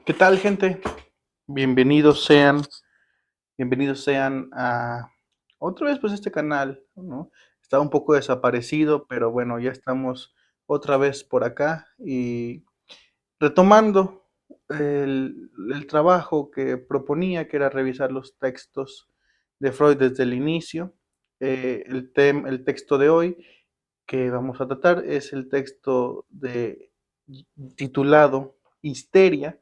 ¿Qué tal, gente? Bienvenidos sean, bienvenidos sean a otra vez pues este canal, ¿no? Estaba un poco desaparecido, pero bueno, ya estamos otra vez por acá y retomando el trabajo que proponía, que era revisar los textos de Freud desde el inicio. El texto de hoy que vamos a tratar es el texto titulado Histeria,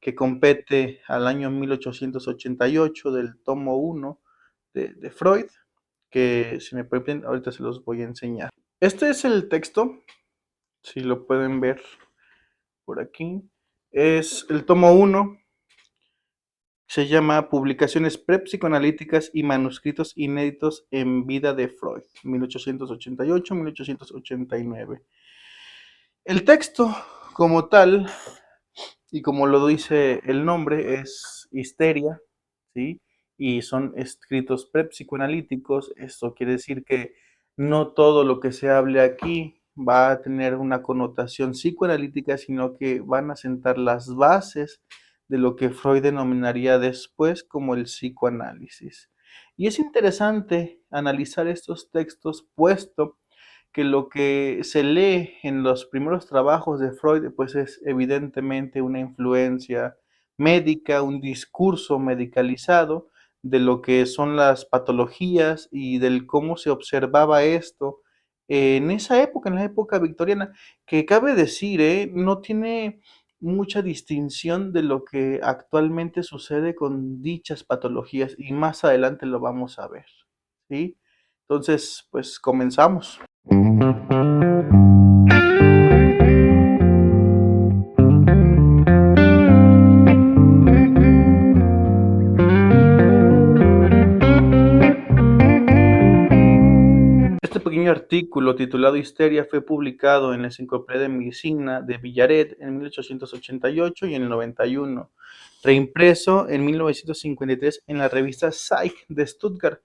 que compete al año 1888 del tomo uno de Freud, que si me permiten, ahorita se los voy a enseñar. Este es el texto, si lo pueden ver por aquí. Es el tomo uno, se llama Publicaciones Prepsicoanalíticas y Manuscritos Inéditos en Vida de Freud, 1888-1889. El texto como tal, y como lo dice el nombre, es histeria, ¿sí? Y son escritos prepsicoanalíticos. Esto quiere decir que no todo lo que se hable aquí va a tener una connotación psicoanalítica, sino que van a sentar las bases de lo que Freud denominaría después como el psicoanálisis. Y es interesante analizar estos textos, puesto que lo que se lee en los primeros trabajos de Freud, pues es evidentemente una influencia médica, un discurso medicalizado de lo que son las patologías y del cómo se observaba esto en esa época, en la época victoriana, que cabe decir, no tiene mucha distinción de lo que actualmente sucede con dichas patologías y más adelante lo vamos a ver, ¿sí? Entonces, pues comenzamos. Este pequeño artículo titulado Histeria fue publicado en la Enciclopedia de Medicina de Villaret en 1888 y en el 91, reimpreso en 1953 en la revista Psych de Stuttgart,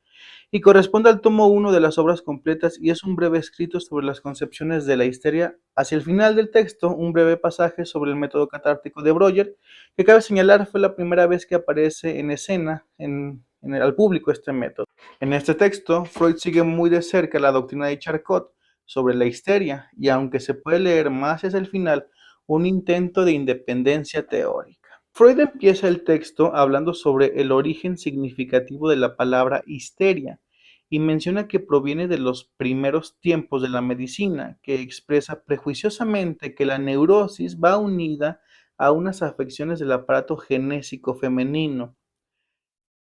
y corresponde al tomo 1 de las obras completas y es un breve escrito sobre las concepciones de la histeria. Hacia el final del texto, un breve pasaje sobre el método catártico de Breuer, que cabe señalar fue la primera vez que aparece en escena al público este método. En este texto, Freud sigue muy de cerca la doctrina de Charcot sobre la histeria, y aunque se puede leer más hacia el final, un intento de independencia teórica. Freud empieza el texto hablando sobre el origen significativo de la palabra histeria y menciona que proviene de los primeros tiempos de la medicina, que expresa prejuiciosamente que la neurosis va unida a unas afecciones del aparato genésico femenino.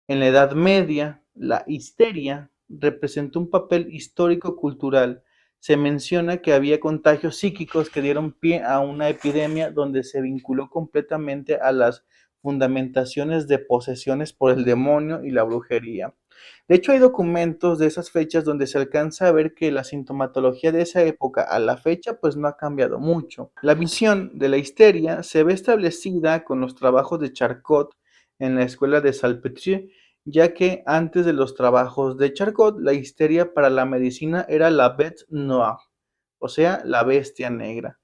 En la Edad Media, la histeria representó un papel histórico-cultural. Se menciona que había contagios psíquicos que dieron pie a una epidemia donde se vinculó completamente a las fundamentaciones de posesiones por el demonio y la brujería. De hecho, hay documentos de esas fechas donde se alcanza a ver que la sintomatología de esa época a la fecha pues no ha cambiado mucho. La visión de la histeria se ve establecida con los trabajos de Charcot en la escuela de Salpêtrière, ya que antes de los trabajos de Charcot, la histeria para la medicina era la bête noire, o sea, la bestia negra.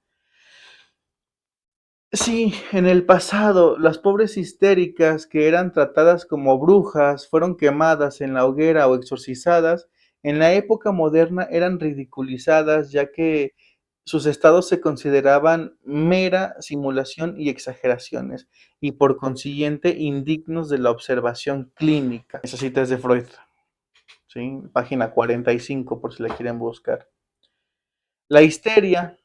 Sí, en el pasado, las pobres histéricas que eran tratadas como brujas fueron quemadas en la hoguera o exorcizadas. En la época moderna eran ridiculizadas, ya que sus estados se consideraban mera simulación y exageraciones, y por consiguiente indignos de la observación clínica. Esa cita es de Freud, ¿sí? Página 45 por si la quieren buscar. La histeria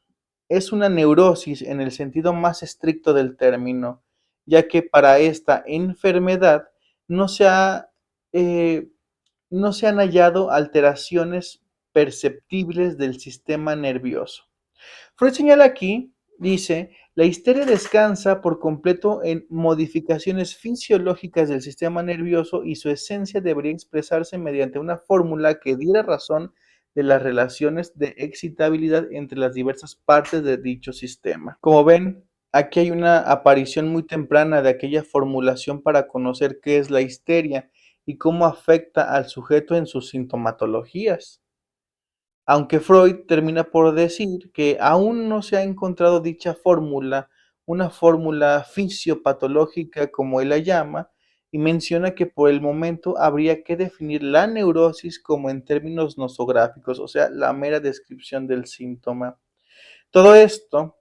es una neurosis en el sentido más estricto del término, ya que para esta enfermedad no se, ha, eh, no se han hallado alteraciones perceptibles del sistema nervioso. Freud señala aquí, dice, la histeria descansa por completo en modificaciones fisiológicas del sistema nervioso y su esencia debería expresarse mediante una fórmula que diera razón de las relaciones de excitabilidad entre las diversas partes de dicho sistema. Como ven, aquí hay una aparición muy temprana de aquella formulación para conocer qué es la histeria y cómo afecta al sujeto en sus sintomatologías. Aunque Freud termina por decir que aún no se ha encontrado dicha fórmula una fórmula fisiopatológica, como él la llama, y menciona que por el momento habría que definir la neurosis como en términos nosográficos, o sea, la mera descripción del síntoma. Todo esto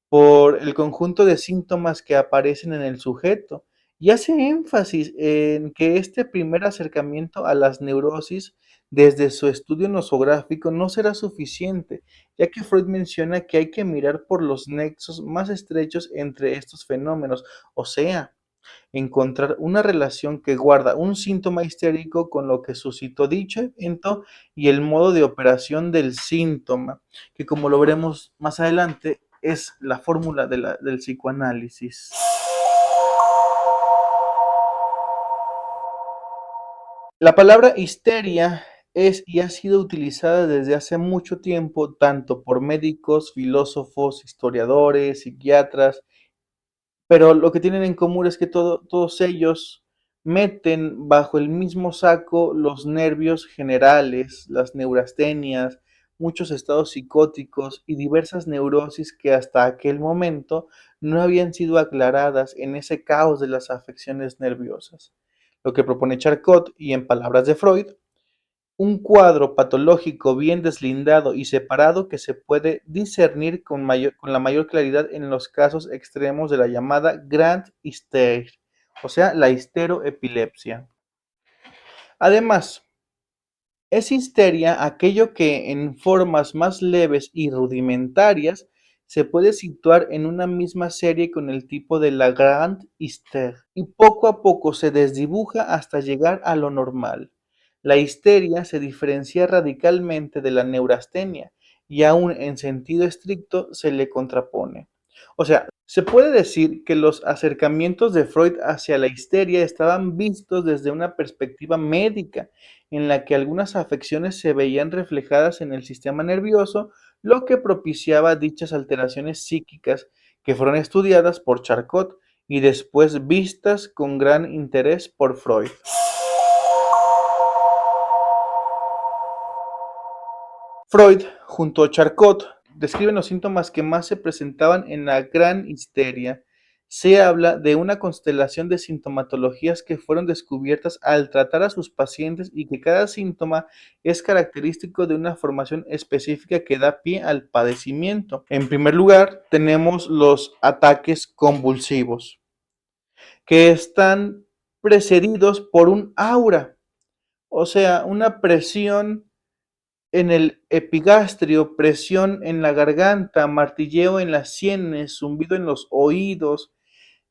por el conjunto de síntomas que aparecen en el sujeto y hace énfasis en que este primer acercamiento a las neurosis desde su estudio nosográfico no será suficiente, ya que Freud menciona que hay que mirar por los nexos más estrechos entre estos fenómenos, o sea, encontrar una relación que guarda un síntoma histérico con lo que suscitó dicho evento y el modo de operación del síntoma, que como lo veremos más adelante es la fórmula del psicoanálisis. La palabra histeria es y ha sido utilizada desde hace mucho tiempo tanto por médicos, filósofos, historiadores, psiquiatras, pero lo que tienen en común es que todos ellos meten bajo el mismo saco los nervios generales, las neurastenias, muchos estados psicóticos y diversas neurosis que hasta aquel momento no habían sido aclaradas en ese caos de las afecciones nerviosas. Lo que propone Charcot, y en palabras de Freud, un cuadro patológico bien deslindado y separado que se puede discernir con la mayor claridad en los casos extremos de la llamada Grand Hysteria, o sea, la histeroepilepsia. Además, es histeria aquello que en formas más leves y rudimentarias se puede situar en una misma serie con el tipo de la Grand Hysteria y poco a poco se desdibuja hasta llegar a lo normal. La histeria se diferencia radicalmente de la neurastenia y aún en sentido estricto se le contrapone. O sea, se puede decir que los acercamientos de Freud hacia la histeria estaban vistos desde una perspectiva médica, en la que algunas afecciones se veían reflejadas en el sistema nervioso, lo que propiciaba dichas alteraciones psíquicas que fueron estudiadas por Charcot y después vistas con gran interés por Freud. Freud, junto a Charcot, describen los síntomas que más se presentaban en la gran histeria. Se habla de una constelación de sintomatologías que fueron descubiertas al tratar a sus pacientes y que cada síntoma es característico de una formación específica que da pie al padecimiento. En primer lugar, tenemos los ataques convulsivos, que están precedidos por un aura, o sea, una presión en el epigastrio, presión en la garganta, martilleo en las sienes, zumbido en los oídos.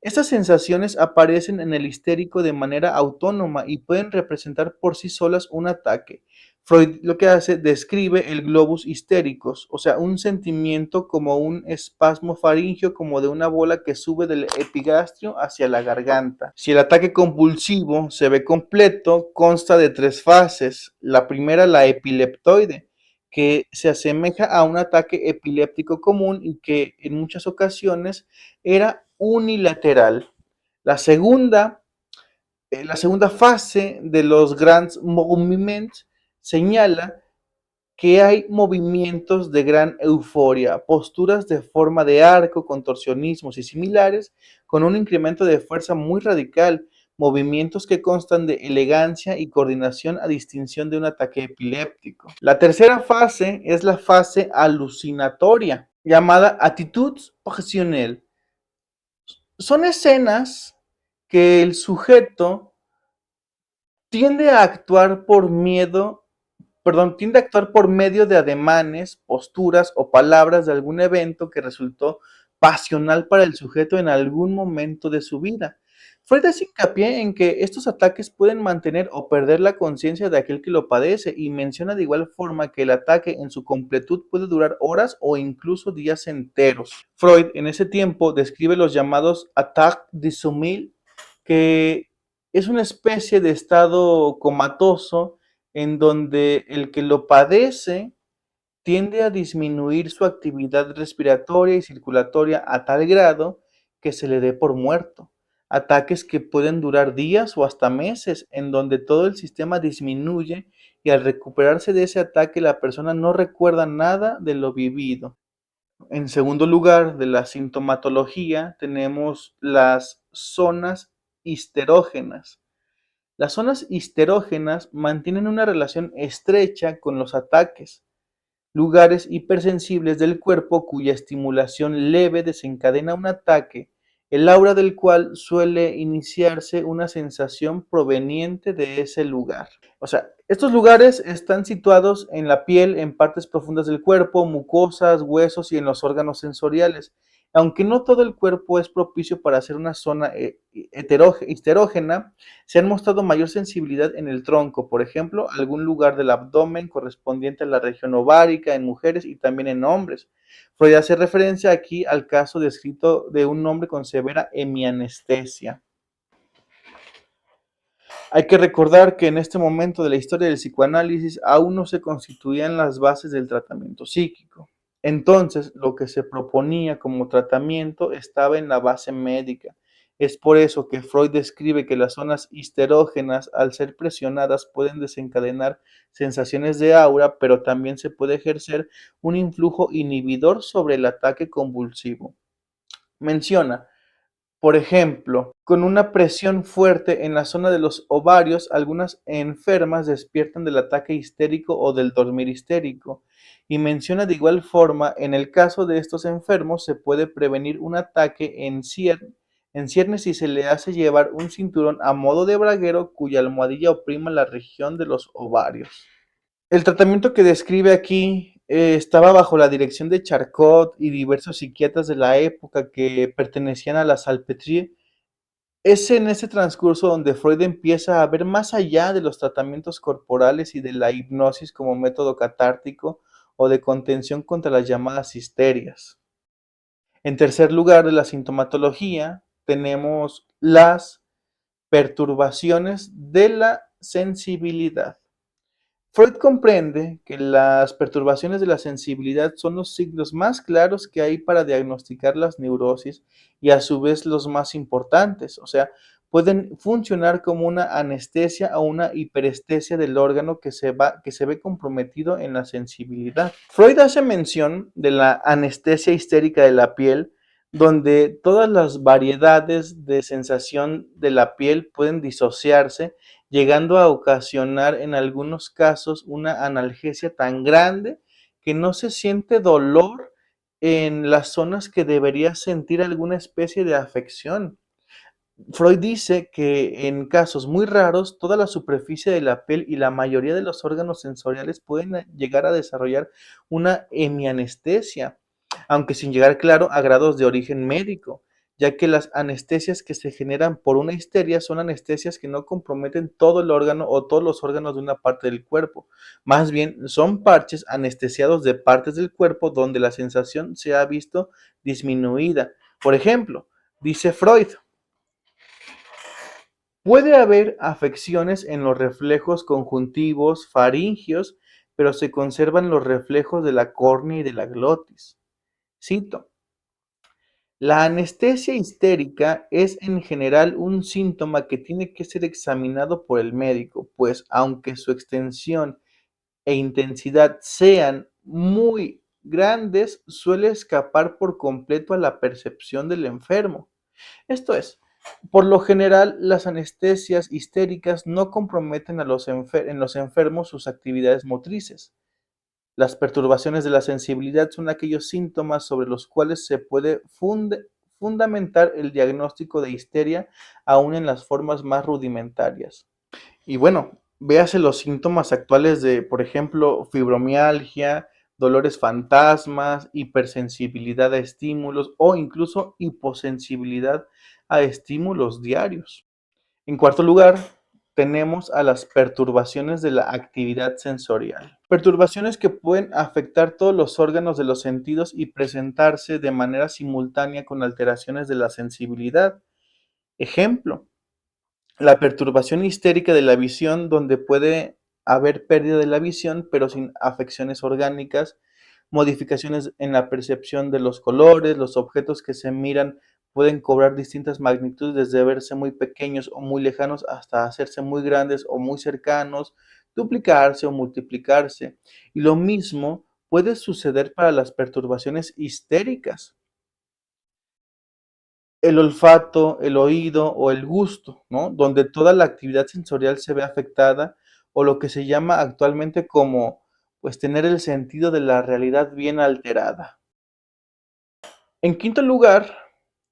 Estas sensaciones aparecen en el histérico de manera autónoma y pueden representar por sí solas un ataque. Freud lo que hace, describe el globus histéricos, o sea, un sentimiento como un espasmo faríngeo, como de una bola que sube del epigastrio hacia la garganta. Si el ataque convulsivo se ve completo, consta de tres fases. La primera, la epileptoide, que se asemeja a un ataque epiléptico común y que en muchas ocasiones era unilateral. La segunda, la segunda fase de los grands moviments señala que hay movimientos de gran euforia, posturas de forma de arco, contorsionismos y similares, con un incremento de fuerza muy radical, movimientos que constan de elegancia y coordinación a distinción de un ataque epiléptico. La tercera fase es la fase alucinatoria, llamada attitudes passionnelles. Son escenas que el sujeto tiende a actuar por miedo, tiende a actuar por medio de ademanes, posturas o palabras de algún evento que resultó pasional para el sujeto en algún momento de su vida. Freud hace hincapié en que estos ataques pueden mantener o perder la conciencia de aquel que lo padece y menciona de igual forma que el ataque en su completud puede durar horas o incluso días enteros. Freud en ese tiempo describe los llamados attaques de sommeil, que es una especie de estado comatoso en donde el que lo padece tiende a disminuir su actividad respiratoria y circulatoria a tal grado que se le dé por muerto. Ataques que pueden durar días o hasta meses, en donde todo el sistema disminuye y al recuperarse de ese ataque la persona no recuerda nada de lo vivido. En segundo lugar, de la sintomatología, tenemos las zonas histerógenas. Las zonas histerógenas mantienen una relación estrecha con los ataques, lugares hipersensibles del cuerpo cuya estimulación leve desencadena un ataque, el aura del cual suele iniciarse una sensación proveniente de ese lugar. O sea, estos lugares están situados en la piel, en partes profundas del cuerpo, mucosas, huesos y en los órganos sensoriales. Aunque no todo el cuerpo es propicio para ser una zona histerógena, se han mostrado mayor sensibilidad en el tronco, por ejemplo, algún lugar del abdomen correspondiente a la región ovárica en mujeres y también en hombres. Freud hace referencia aquí al caso descrito de un hombre con severa hemianestesia. Hay que recordar que en este momento de la historia del psicoanálisis aún no se constituían las bases del tratamiento psíquico. Entonces, lo que se proponía como tratamiento estaba en la base médica. Es por eso que Freud describe que las zonas histerógenas, al ser presionadas, pueden desencadenar sensaciones de aura, pero también se puede ejercer un influjo inhibidor sobre el ataque convulsivo. Menciona, por ejemplo, con una presión fuerte en la zona de los ovarios, algunas enfermas despiertan del ataque histérico o del dormir histérico. Y menciona de igual forma, en el caso de estos enfermos se puede prevenir un ataque en ciernes si se le hace llevar un cinturón a modo de braguero cuya almohadilla oprima la región de los ovarios. El tratamiento que describe aquí estaba bajo la dirección de Charcot y diversos psiquiatras de la época que pertenecían a la Salpêtrière. Es en ese transcurso donde Freud empieza a ver más allá de los tratamientos corporales y de la hipnosis como método catártico o de contención contra las llamadas histerias. En tercer lugar de la sintomatología tenemos las perturbaciones de la sensibilidad. Freud comprende que las perturbaciones de la sensibilidad son los signos más claros que hay para diagnosticar las neurosis y a su vez los más importantes, o sea, pueden funcionar como una anestesia o una hiperestesia del órgano que se ve comprometido en la sensibilidad. Freud hace mención de la anestesia histérica de la piel, donde todas las variedades de sensación de la piel pueden disociarse, llegando a ocasionar en algunos casos una analgesia tan grande que no se siente dolor en las zonas que debería sentir alguna especie de afección. Freud dice que en casos muy raros toda la superficie de la piel y la mayoría de los órganos sensoriales pueden llegar a desarrollar una hemianestesia, aunque sin llegar claro a grados de origen médico, ya que las anestesias que se generan por una histeria son anestesias que no comprometen todo el órgano o todos los órganos de una parte del cuerpo. Más bien son parches anestesiados de partes del cuerpo donde la sensación se ha visto disminuida. Por ejemplo, dice Freud, puede haber afecciones en los reflejos conjuntivos faringios, pero se conservan los reflejos de la córnea y de la glotis. Cito, la anestesia histérica es en general un síntoma que tiene que ser examinado por el médico, pues aunque su extensión e intensidad sean muy grandes, suele escapar por completo a la percepción del enfermo. Esto es, por lo general, las anestesias histéricas no comprometen en los enfermos sus actividades motrices. Las perturbaciones de la sensibilidad son aquellos síntomas sobre los cuales se puede fundamentar el diagnóstico de histeria, aún en las formas más rudimentarias. Y bueno, véase los síntomas actuales de, por ejemplo, fibromialgia, dolores fantasmas, hipersensibilidad a estímulos o incluso hiposensibilidad a estímulos diarios. En cuarto lugar, tenemos a las perturbaciones de la actividad sensorial. Perturbaciones que pueden afectar todos los órganos de los sentidos y presentarse de manera simultánea con alteraciones de la sensibilidad. Ejemplo, la perturbación histérica de la visión, donde puede haber pérdida de la visión, pero sin afecciones orgánicas, modificaciones en la percepción de los colores, los objetos que se miran pueden cobrar distintas magnitudes, desde verse muy pequeños o muy lejanos hasta hacerse muy grandes o muy cercanos, duplicarse o multiplicarse. Y lo mismo puede suceder para las perturbaciones histéricas, el olfato, el oído o el gusto, ¿no? Donde toda la actividad sensorial se ve afectada o lo que se llama actualmente como, pues, tener el sentido de la realidad bien alterada. En quinto lugar,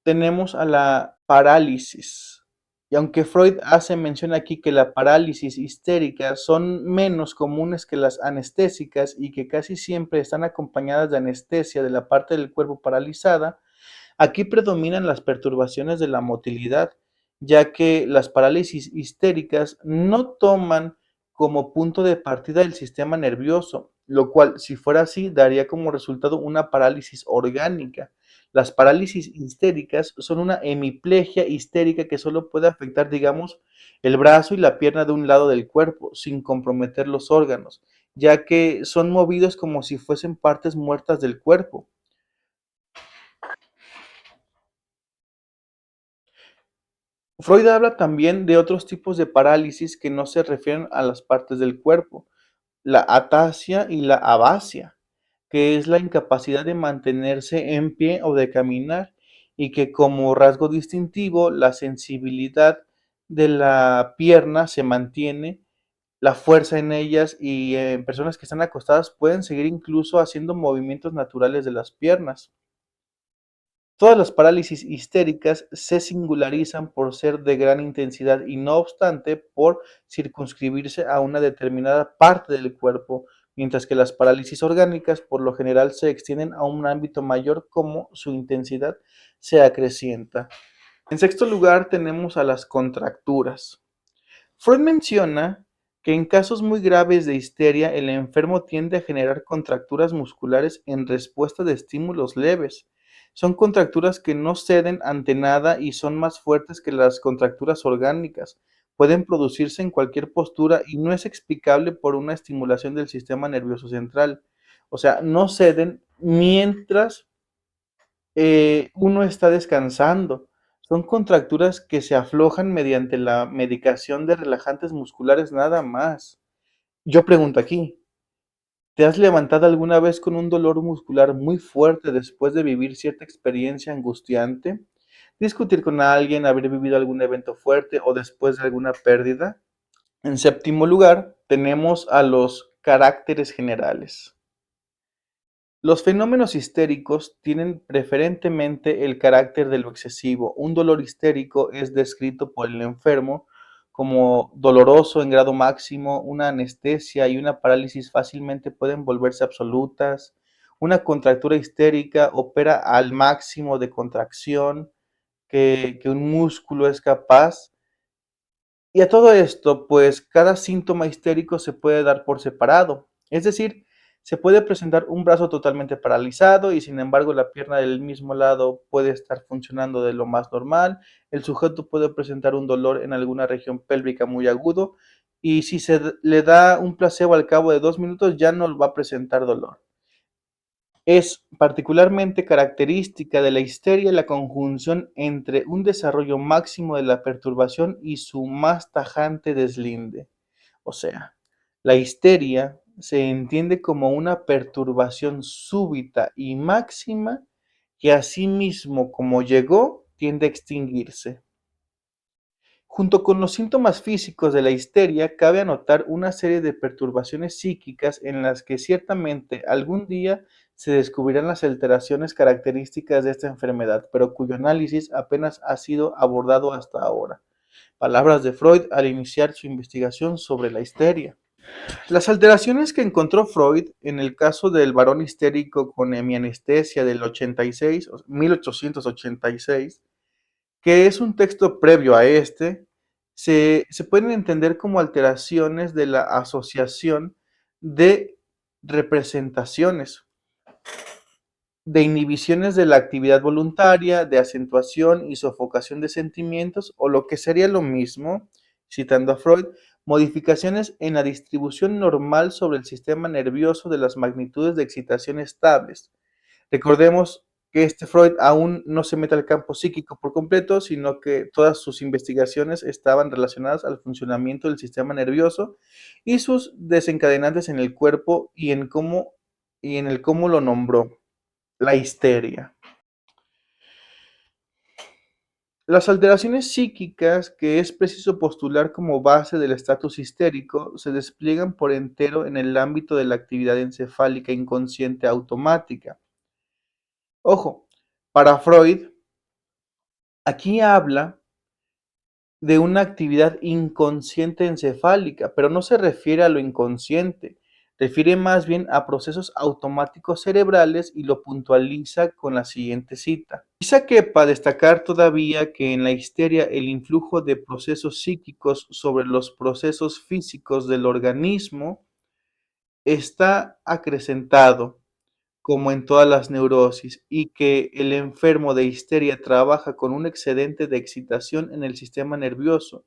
tenemos a la parálisis. Y aunque Freud hace mención aquí que la parálisis histérica son menos comunes que las anestésicas y que casi siempre están acompañadas de anestesia de la parte del cuerpo paralizada, aquí predominan las perturbaciones de la motilidad, ya que las parálisis histéricas no toman como punto de partida el sistema nervioso, lo cual, si fuera así, daría como resultado una parálisis orgánica. Las parálisis histéricas son una hemiplegia histérica que solo puede afectar, digamos, el brazo y la pierna de un lado del cuerpo, sin comprometer los órganos, ya que son movidos como si fuesen partes muertas del cuerpo. Freud habla también de otros tipos de parálisis que no se refieren a las partes del cuerpo, la atasia y la abasia, que es la incapacidad de mantenerse en pie o de caminar, y que como rasgo distintivo la sensibilidad de la pierna se mantiene, la fuerza en ellas y en personas que están acostadas pueden seguir incluso haciendo movimientos naturales de las piernas. Todas las parálisis histéricas se singularizan por ser de gran intensidad y no obstante por circunscribirse a una determinada parte del cuerpo, mientras que las parálisis orgánicas por lo general se extienden a un ámbito mayor como su intensidad se acrecienta. En sexto lugar tenemos a las contracturas. Freud menciona que en casos muy graves de histeria el enfermo tiende a generar contracturas musculares en respuesta de estímulos leves. Son contracturas que no ceden ante nada y son más fuertes que las contracturas orgánicas. Pueden producirse en cualquier postura y no es explicable por una estimulación del sistema nervioso central. O sea, no ceden mientras uno está descansando. Son contracturas que se aflojan mediante la medicación de relajantes musculares nada más. Yo pregunto aquí, ¿te has levantado alguna vez con un dolor muscular muy fuerte después de vivir cierta experiencia angustiante? ¿Discutir con alguien, haber vivido algún evento fuerte o después de alguna pérdida? En séptimo lugar, tenemos a los caracteres generales. Los fenómenos histéricos tienen preferentemente el carácter de lo excesivo. Un dolor histérico es descrito por el enfermo como doloroso en grado máximo, una anestesia y una parálisis fácilmente pueden volverse absolutas. Una contractura histérica opera al máximo de contracción que un músculo es capaz. Y a todo esto, pues cada síntoma histérico se puede dar por separado. Es decir, se puede presentar un brazo totalmente paralizado y sin embargo la pierna del mismo lado puede estar funcionando de lo más normal. El sujeto puede presentar un dolor en alguna región pélvica muy agudo y si le da un placebo al cabo de 2 minutos ya no va a presentar dolor. Es particularmente característica de la histeria la conjunción entre un desarrollo máximo de la perturbación y su más tajante deslinde. O sea, la histeria se entiende como una perturbación súbita y máxima que asimismo como llegó tiende a extinguirse. Junto con los síntomas físicos de la histeria, cabe anotar una serie de perturbaciones psíquicas en las que ciertamente algún día se descubrirán las alteraciones características de esta enfermedad, pero cuyo análisis apenas ha sido abordado hasta ahora. Palabras de Freud al iniciar su investigación sobre la histeria. Las alteraciones que encontró Freud en el caso del varón histérico con hemianestesia del 86, 1886, que es un texto previo a este, se pueden entender como alteraciones de la asociación de representaciones, de inhibiciones de la actividad voluntaria, de acentuación y sofocación de sentimientos, o lo que sería lo mismo, citando a Freud, modificaciones en la distribución normal sobre el sistema nervioso de las magnitudes de excitación estables. Recordemos que Freud aún no se mete al campo psíquico por completo, sino que todas sus investigaciones estaban relacionadas al funcionamiento del sistema nervioso y sus desencadenantes en el cuerpo y en cómo y en el cómo lo nombró, la histeria. Las alteraciones psíquicas, que es preciso postular como base del estatus histérico, se despliegan por entero en el ámbito de la actividad encefálica inconsciente automática. Ojo, para Freud, aquí habla de una actividad inconsciente encefálica, pero no se refiere a lo inconsciente, refiere más bien a procesos automáticos cerebrales y lo puntualiza con la siguiente cita. Quizá quepa destacar todavía que en la histeria el influjo de procesos psíquicos sobre los procesos físicos del organismo está acrecentado, como en todas las neurosis, y que el enfermo de histeria trabaja con un excedente de excitación en el sistema nervioso,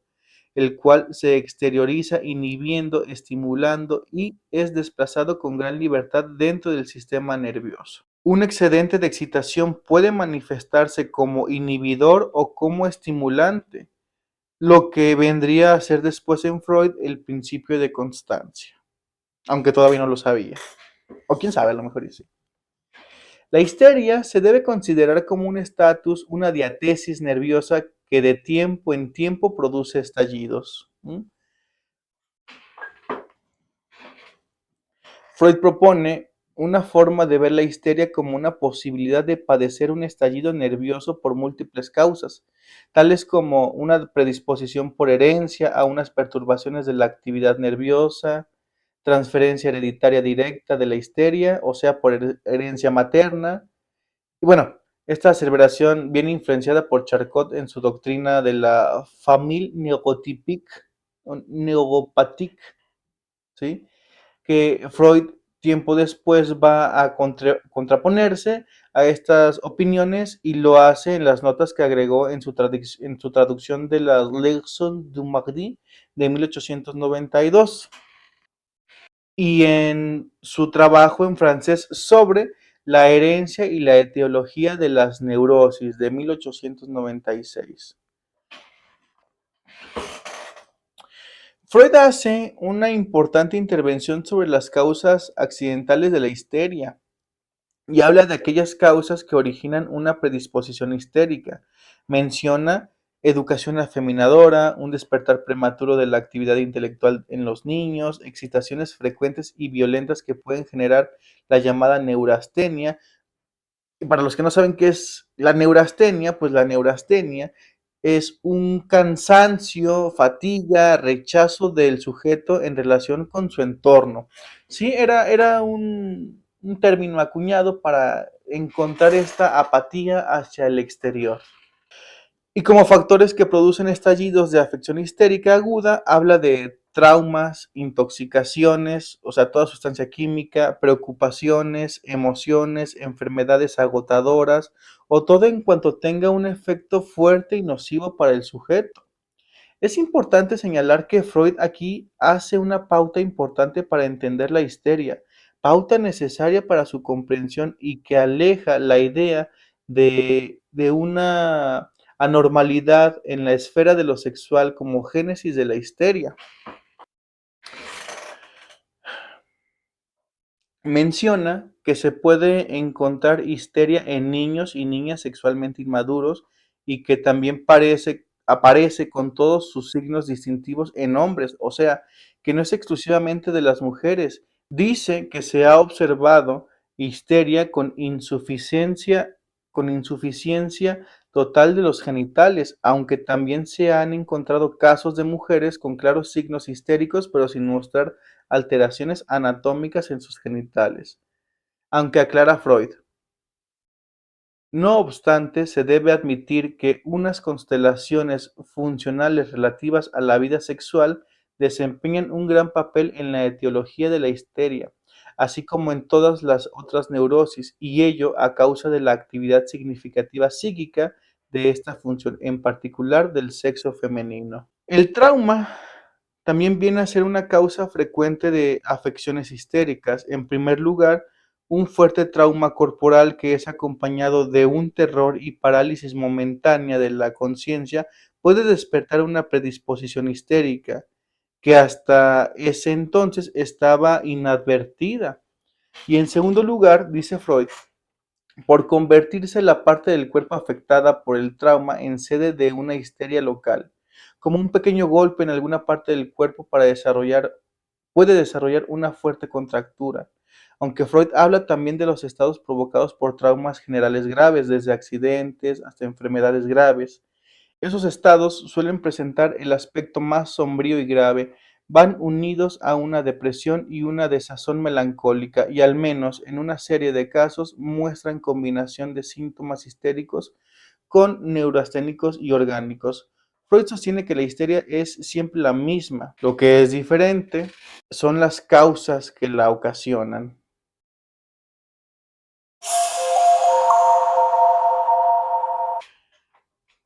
el cual se exterioriza inhibiendo, estimulando y es desplazado con gran libertad dentro del sistema nervioso. Un excedente de excitación puede manifestarse como inhibidor o como estimulante, lo que vendría a ser después en Freud el principio de constancia, aunque todavía no lo sabía. O quién sabe, a lo mejor sí. La histeria se debe considerar como un estatus, una diatesis nerviosa que de tiempo en tiempo produce estallidos. Freud propone una forma de ver la histeria como una posibilidad de padecer un estallido nervioso por múltiples causas, tales como una predisposición por herencia a unas perturbaciones de la actividad nerviosa, transferencia hereditaria directa de la histeria, o sea, por herencia materna. Y bueno, esta aseveración viene influenciada por Charcot en su doctrina de la famille neurotypique, neuropathique, ¿sí? Que Freud tiempo después va a contraponerse a estas opiniones y lo hace en las notas que agregó en su traducción de las Leçons du Mardi de 1892 y en su trabajo en francés sobre la herencia y la etiología de las neurosis de 1896. Freud hace una importante intervención sobre las causas accidentales de la histeria y habla de aquellas causas que originan una predisposición histérica. Menciona educación afeminadora, un despertar prematuro de la actividad intelectual en los niños, excitaciones frecuentes y violentas que pueden generar la llamada neurastenia. Y para los que no saben qué es la neurastenia, pues la neurastenia es un cansancio, fatiga, rechazo del sujeto en relación con su entorno. Sí, era un término acuñado para encontrar esta apatía hacia el exterior. Y como factores que producen estallidos de afección histérica aguda, habla de traumas, intoxicaciones, o sea, toda sustancia química, preocupaciones, emociones, enfermedades agotadoras o todo en cuanto tenga un efecto fuerte y nocivo para el sujeto. Es importante señalar que Freud aquí hace una pauta importante para entender la histeria, pauta necesaria para su comprensión y que aleja la idea de una anormalidad en la esfera de lo sexual como génesis de la histeria. Menciona que se puede encontrar histeria en niños y niñas sexualmente inmaduros y que también aparece con todos sus signos distintivos en hombres, o sea, que no es exclusivamente de las mujeres. Dice que se ha observado histeria con insuficiencia total de los genitales, aunque también se han encontrado casos de mujeres con claros signos histéricos, pero sin mostrar alteraciones anatómicas en sus genitales, aunque aclara Freud. No obstante, se debe admitir que unas constelaciones funcionales relativas a la vida sexual desempeñan un gran papel en la etiología de la histeria, así como en todas las otras neurosis, y ello a causa de la actividad significativa psíquica de esta función, en particular del sexo femenino. El trauma también viene a ser una causa frecuente de afecciones histéricas. En primer lugar, un fuerte trauma corporal que es acompañado de un terror y parálisis momentánea de la conciencia puede despertar una predisposición histérica que hasta ese entonces estaba inadvertida. Y en segundo lugar, dice Freud, por convertirse la parte del cuerpo afectada por el trauma en sede de una histeria local, como un pequeño golpe en alguna parte del cuerpo puede desarrollar una fuerte contractura. Aunque Freud habla también de los estados provocados por traumas generales graves, desde accidentes hasta enfermedades graves. Esos estados suelen presentar el aspecto más sombrío y grave, van unidos a una depresión y una desazón melancólica y al menos en una serie de casos muestran combinación de síntomas histéricos con neurasténicos y orgánicos. Freud sostiene que la histeria es siempre la misma, lo que es diferente son las causas que la ocasionan.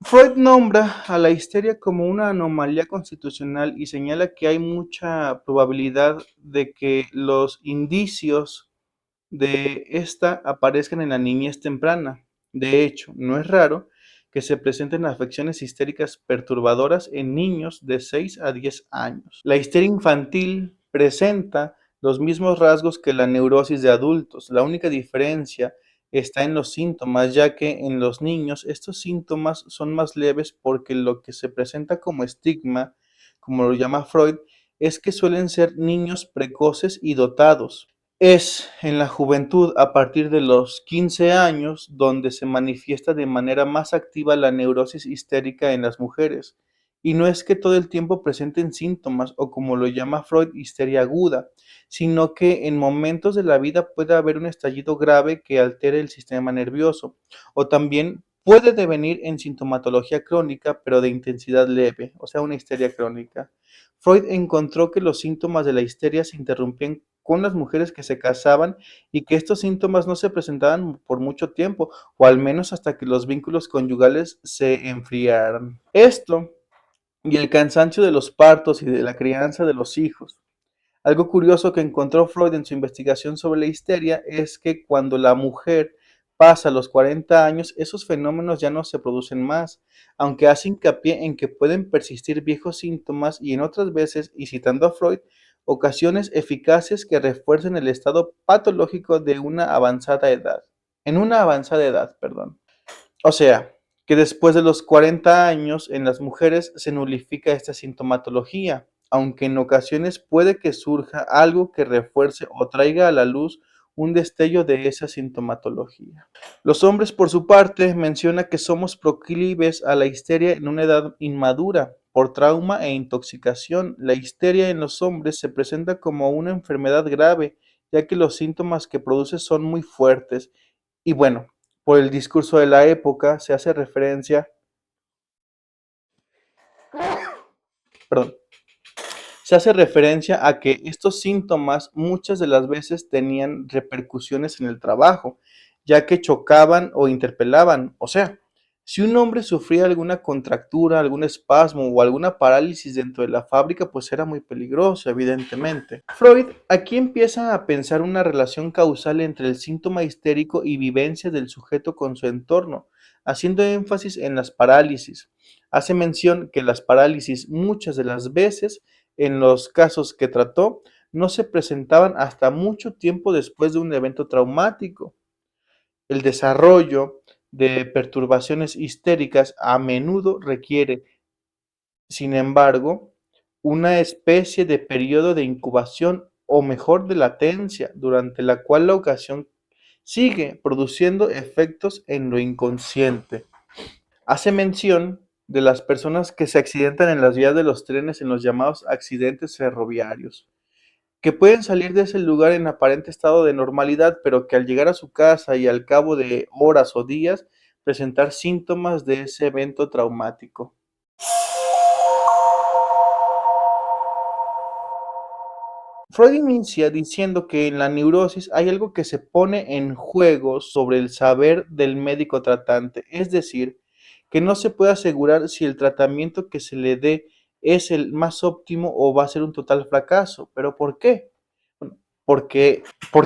Freud nombra a la histeria como una anomalía constitucional y señala que hay mucha probabilidad de que los indicios de esta aparezcan en la niñez temprana. De hecho, no es raro que se presenten afecciones histéricas perturbadoras en niños de 6 a 10 años. La histeria infantil presenta los mismos rasgos que la neurosis de adultos. La única diferencia está en los síntomas, ya que en los niños estos síntomas son más leves porque lo que se presenta como estigma, como lo llama Freud, es que suelen ser niños precoces y dotados. Es en la juventud, a partir de los 15 años, donde se manifiesta de manera más activa la neurosis histérica en las mujeres. Y no es que todo el tiempo presenten síntomas o como lo llama Freud, histeria aguda, sino que en momentos de la vida puede haber un estallido grave que altere el sistema nervioso, o también puede devenir en sintomatología crónica, pero de intensidad leve, o sea, una histeria crónica. Freud encontró que los síntomas de la histeria se interrumpían con las mujeres que se casaban y que estos síntomas no se presentaban por mucho tiempo, o al menos hasta que los vínculos conyugales se enfriaran. Esto y el cansancio de los partos y de la crianza de los hijos. Algo curioso que encontró Freud en su investigación sobre la histeria es que cuando la mujer pasa los 40 años, esos fenómenos ya no se producen más, aunque hace hincapié en que pueden persistir viejos síntomas y en otras veces, y citando a Freud, ocasiones eficaces que refuercen el estado patológico de una avanzada edad. En una avanzada edad, perdón. O sea, que después de los 40 años en las mujeres se nulifica esta sintomatología, aunque en ocasiones puede que surja algo que refuerce o traiga a la luz un destello de esa sintomatología. Los hombres, por su parte, menciona que somos proclives a la histeria en una edad inmadura, por trauma e intoxicación. La histeria en los hombres se presenta como una enfermedad grave, ya que los síntomas que produce son muy fuertes y bueno, por el discurso de la época perdón, se hace referencia a que estos síntomas muchas de las veces tenían repercusiones en el trabajo, ya que chocaban o interpelaban. O sea, si un hombre sufría alguna contractura, algún espasmo o alguna parálisis dentro de la fábrica, pues era muy peligroso, evidentemente. Freud aquí empieza a pensar una relación causal entre el síntoma histérico y vivencia del sujeto con su entorno, haciendo énfasis en las parálisis. Hace mención que las parálisis muchas de las veces en los casos que trató, no se presentaban hasta mucho tiempo después de un evento traumático. El desarrollo de perturbaciones histéricas a menudo requiere, sin embargo, una especie de periodo de incubación o mejor de latencia, durante la cual la ocasión sigue produciendo efectos en lo inconsciente. Hace mención de las personas que se accidentan en las vías de los trenes en los llamados accidentes ferroviarios, que pueden salir de ese lugar en aparente estado de normalidad, pero que al llegar a su casa y al cabo de horas o días presentar síntomas de ese evento traumático. Freud inicia diciendo que en la neurosis hay algo que se pone en juego sobre el saber del médico tratante, es decir, que no se puede asegurar si el tratamiento que se le dé es el más óptimo o va a ser un total fracaso. ¿Pero por qué? Bueno, porque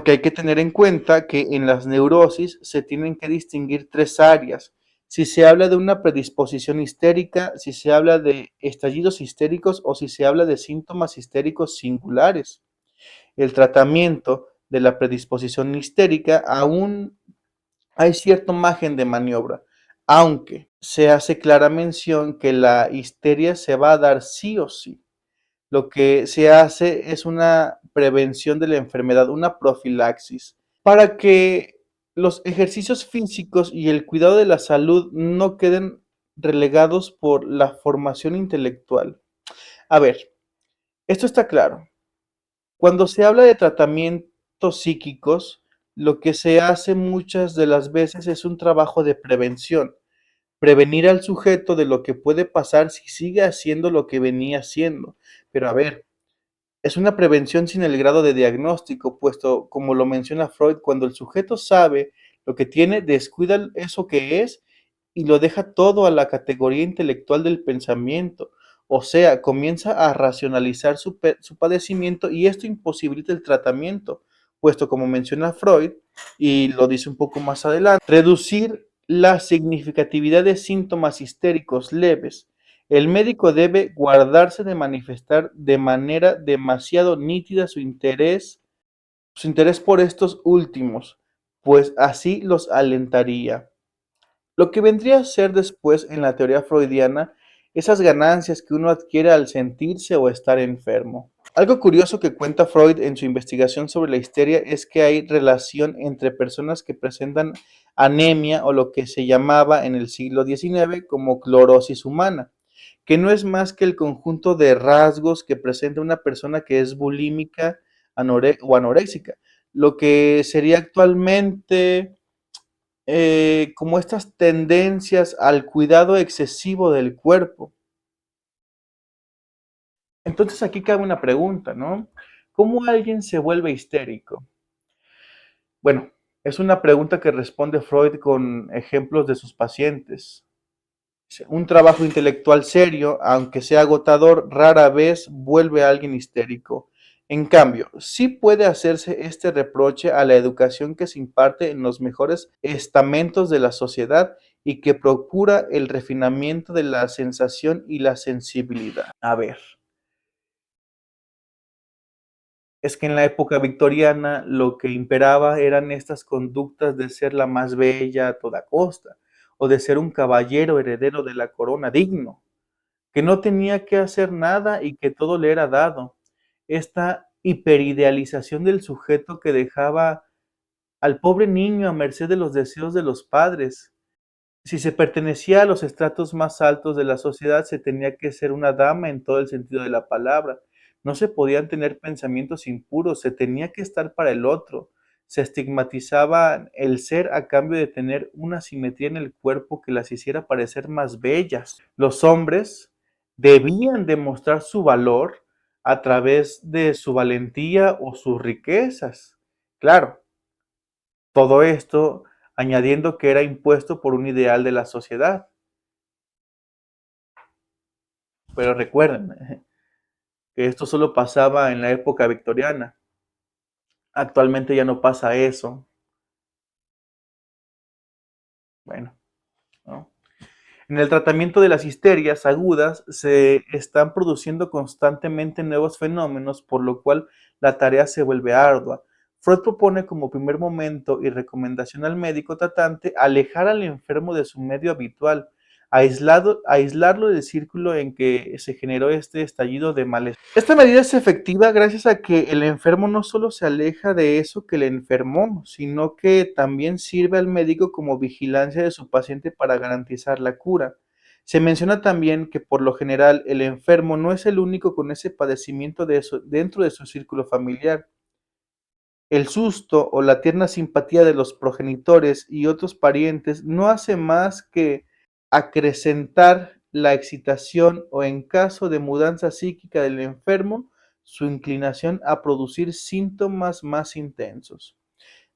hay que tener en cuenta que en las neurosis se tienen que distinguir tres áreas. Si se habla de una predisposición histérica, si se habla de estallidos histéricos o si se habla de síntomas histéricos singulares. El tratamiento de la predisposición histérica, aún hay cierto margen de maniobra, aunque se hace clara mención que la histeria se va a dar sí o sí. Lo que se hace es una prevención de la enfermedad, una profilaxis, para que los ejercicios físicos y el cuidado de la salud no queden relegados por la formación intelectual. A ver, esto está claro. Cuando se habla de tratamientos psíquicos, lo que se hace muchas de las veces es un trabajo de prevención, prevenir al sujeto de lo que puede pasar si sigue haciendo lo que venía haciendo. Pero a ver, es una prevención sin el grado de diagnóstico, puesto, como lo menciona Freud, cuando el sujeto sabe lo que tiene, descuida eso que es y lo deja todo a la categoría intelectual del pensamiento. O sea, comienza a racionalizar su padecimiento y esto imposibilita el tratamiento, puesto, como menciona Freud, y lo dice un poco más adelante, reducir la significatividad de síntomas histéricos leves. El médico debe guardarse de manifestar de manera demasiado nítida su interés por estos últimos, pues así los alentaría. Lo que vendría a ser después en la teoría freudiana esas ganancias que uno adquiere al sentirse o estar enfermo. Algo curioso que cuenta Freud en su investigación sobre la histeria es que hay relación entre personas que presentan anemia o lo que se llamaba en el siglo XIX como clorosis humana, que no es más que el conjunto de rasgos que presenta una persona que es bulímica o anoréxica, lo que sería actualmente como estas tendencias al cuidado excesivo del cuerpo. Entonces aquí cabe una pregunta, ¿no? ¿Cómo alguien se vuelve histérico? Bueno, es una pregunta que responde Freud con ejemplos de sus pacientes. Un trabajo intelectual serio, aunque sea agotador, rara vez vuelve a alguien histérico. En cambio, sí puede hacerse este reproche a la educación que se imparte en los mejores estamentos de la sociedad y que procura el refinamiento de la sensación y la sensibilidad. A ver, es que en la época victoriana lo que imperaba eran estas conductas de ser la más bella a toda costa, o de ser un caballero heredero de la corona digno, que no tenía que hacer nada y que todo le era dado. Esta hiperidealización del sujeto que dejaba al pobre niño a merced de los deseos de los padres. Si se pertenecía a los estratos más altos de la sociedad, se tenía que ser una dama en todo el sentido de la palabra. No se podían tener pensamientos impuros, se tenía que estar para el otro. Se estigmatizaba el ser a cambio de tener una simetría en el cuerpo que las hiciera parecer más bellas. Los hombres debían demostrar su valor a través de su valentía o sus riquezas. Claro, todo esto añadiendo que era impuesto por un ideal de la sociedad. Pero recuerden que esto solo pasaba en la época victoriana. Actualmente ya no pasa eso. Bueno, ¿no? En el tratamiento de las histerias agudas se están produciendo constantemente nuevos fenómenos, por lo cual la tarea se vuelve ardua. Freud propone como primer momento y recomendación al médico tratante alejar al enfermo de su medio habitual, aislarlo del círculo en que se generó este estallido de malestar. Esta medida es efectiva gracias a que el enfermo no solo se aleja de eso que le enfermó, sino que también sirve al médico como vigilancia de su paciente para garantizar la cura. Se menciona también que por lo general el enfermo no es el único con ese padecimiento dentro de su círculo familiar. El susto o la tierna simpatía de los progenitores y otros parientes no hace más que acrecentar la excitación o, en caso de mudanza psíquica del enfermo, su inclinación a producir síntomas más intensos.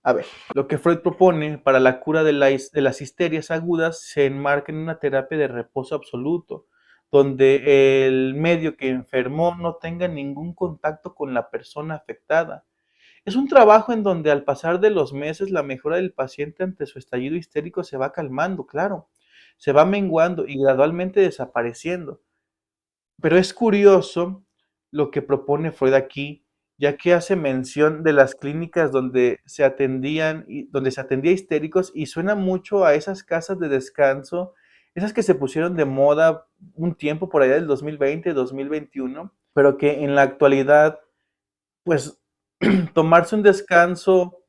A ver, lo que Freud propone para la cura de las histerias agudas se enmarca en una terapia de reposo absoluto, donde el medio que enfermó no tenga ningún contacto con la persona afectada. Es un trabajo en donde al pasar de los meses la mejora del paciente ante su estallido histérico se va calmando, claro, se va menguando y gradualmente desapareciendo. Pero es curioso lo que propone Freud aquí ya que hace mención de las clínicas donde se atendía a histéricos y suena mucho a esas casas de descanso, esas que se pusieron de moda un tiempo por allá del 2020, 2021, pero que en la actualidad, pues tomarse un descanso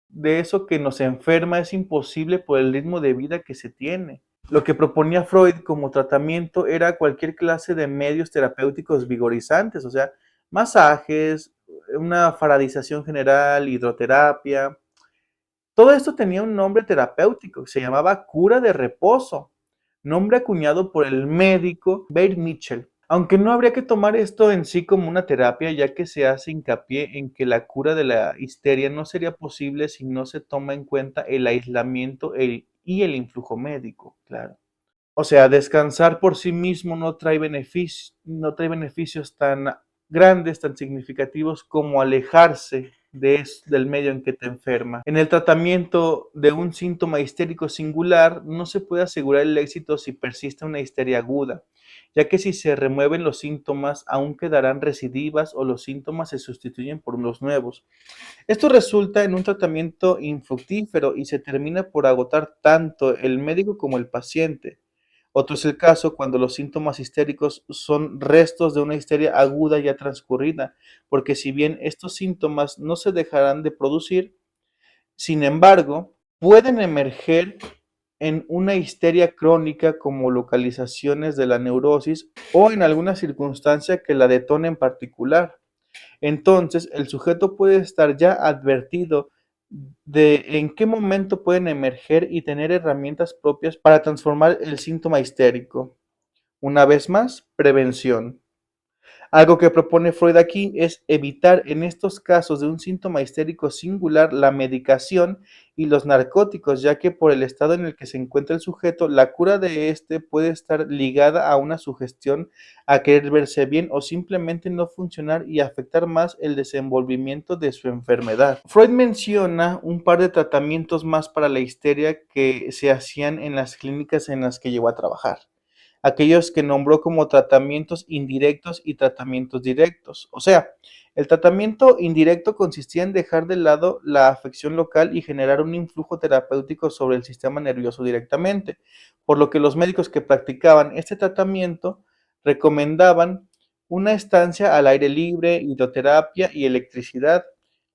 de eso que nos enferma es imposible por el ritmo de vida que se tiene. Lo que proponía Freud como tratamiento era cualquier clase de medios terapéuticos vigorizantes, o sea, masajes, una faradización general, hidroterapia. Todo esto tenía un nombre terapéutico, se llamaba cura de reposo, nombre acuñado por el médico Baird Mitchell. Aunque no habría que tomar esto en sí como una terapia, ya que se hace hincapié en que la cura de la histeria no sería posible si no se toma en cuenta el aislamiento y el influjo médico, claro. O sea, descansar por sí mismo no trae beneficios tan grandes, tan significativos como alejarse del medio en que te enferma. En el tratamiento de un síntoma histérico singular, no se puede asegurar el éxito si persiste una histeria aguda, ya que si se remueven los síntomas, aún quedarán recidivas o los síntomas se sustituyen por unos nuevos. Esto resulta en un tratamiento infructífero y se termina por agotar tanto el médico como el paciente. Otro es el caso cuando los síntomas histéricos son restos de una histeria aguda ya transcurrida, porque si bien estos síntomas no se dejarán de producir, sin embargo, pueden emerger en una histeria crónica como localizaciones de la neurosis o en alguna circunstancia que la detone en particular. Entonces, el sujeto puede estar ya advertido de en qué momento pueden emerger y tener herramientas propias para transformar el síntoma histérico. Una vez más, prevención. Algo que propone Freud aquí es evitar en estos casos de un síntoma histérico singular la medicación y los narcóticos, ya que por el estado en el que se encuentra el sujeto, la cura de este puede estar ligada a una sugestión a querer verse bien o simplemente no funcionar y afectar más el desenvolvimiento de su enfermedad. Freud menciona un par de tratamientos más para la histeria que se hacían en las clínicas en las que llegó a trabajar, aquellos que nombró como tratamientos indirectos y tratamientos directos. O sea, el tratamiento indirecto consistía en dejar de lado la afección local y generar un influjo terapéutico sobre el sistema nervioso directamente, por lo que los médicos que practicaban este tratamiento recomendaban una estancia al aire libre, hidroterapia y electricidad,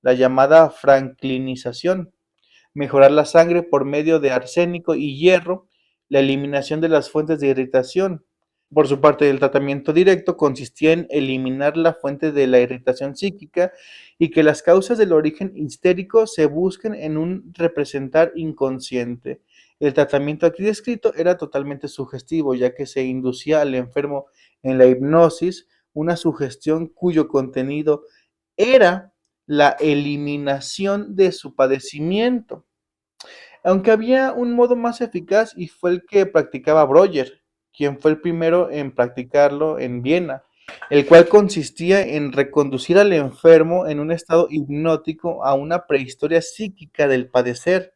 la llamada franklinización, mejorar la sangre por medio de arsénico y hierro, la eliminación de las fuentes de irritación. Por su parte, el tratamiento directo consistía en eliminar la fuente de la irritación psíquica y que las causas del origen histérico se busquen en un representar inconsciente. El tratamiento aquí descrito era totalmente sugestivo, ya que se inducía al enfermo en la hipnosis una sugestión cuyo contenido era la eliminación de su padecimiento. Aunque había un modo más eficaz y fue el que practicaba Breuer, quien fue el primero en practicarlo en Viena, el cual consistía en reconducir al enfermo en un estado hipnótico a una prehistoria psíquica del padecer,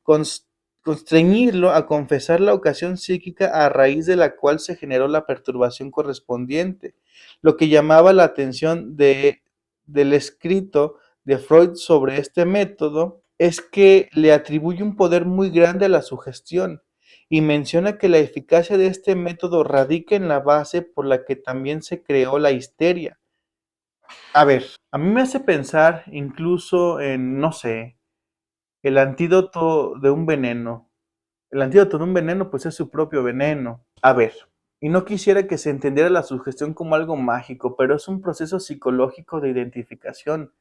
cons- constreñirlo a confesar la ocasión psíquica a raíz de la cual se generó la perturbación correspondiente. Lo que llamaba la atención del escrito de Freud sobre este método es que le atribuye un poder muy grande a la sugestión y menciona que la eficacia de este método radica en la base por la que también se creó la histeria. A ver, a mí me hace pensar incluso en, no sé, el antídoto de un veneno. El antídoto de un veneno, pues es su propio veneno. A ver, y no quisiera que se entendiera la sugestión como algo mágico, pero es un proceso psicológico de identificación,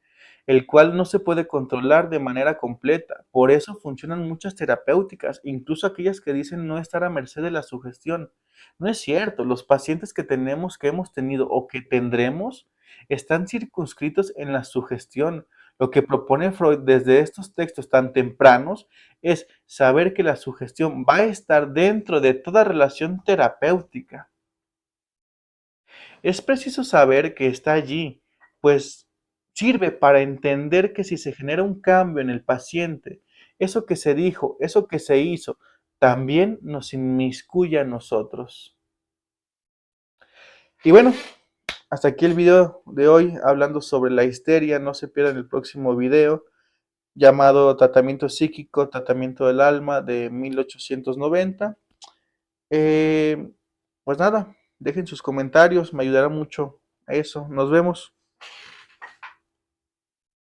el cual no se puede controlar de manera completa. Por eso funcionan muchas terapéuticas, incluso aquellas que dicen no estar a merced de la sugestión. No es cierto, los pacientes que tenemos, que hemos tenido o que tendremos, están circunscritos en la sugestión. Lo que propone Freud desde estos textos tan tempranos es saber que la sugestión va a estar dentro de toda relación terapéutica. Es preciso saber que está allí, pues sirve para entender que si se genera un cambio en el paciente, eso que se dijo, eso que se hizo, también nos inmiscuye a nosotros. Y bueno, Hasta aquí el video de hoy hablando sobre la histeria. No se pierdan el próximo video llamado Tratamiento Psíquico, Tratamiento del Alma de 1890. Pues nada, dejen sus comentarios, me ayudará mucho a eso. Nos vemos.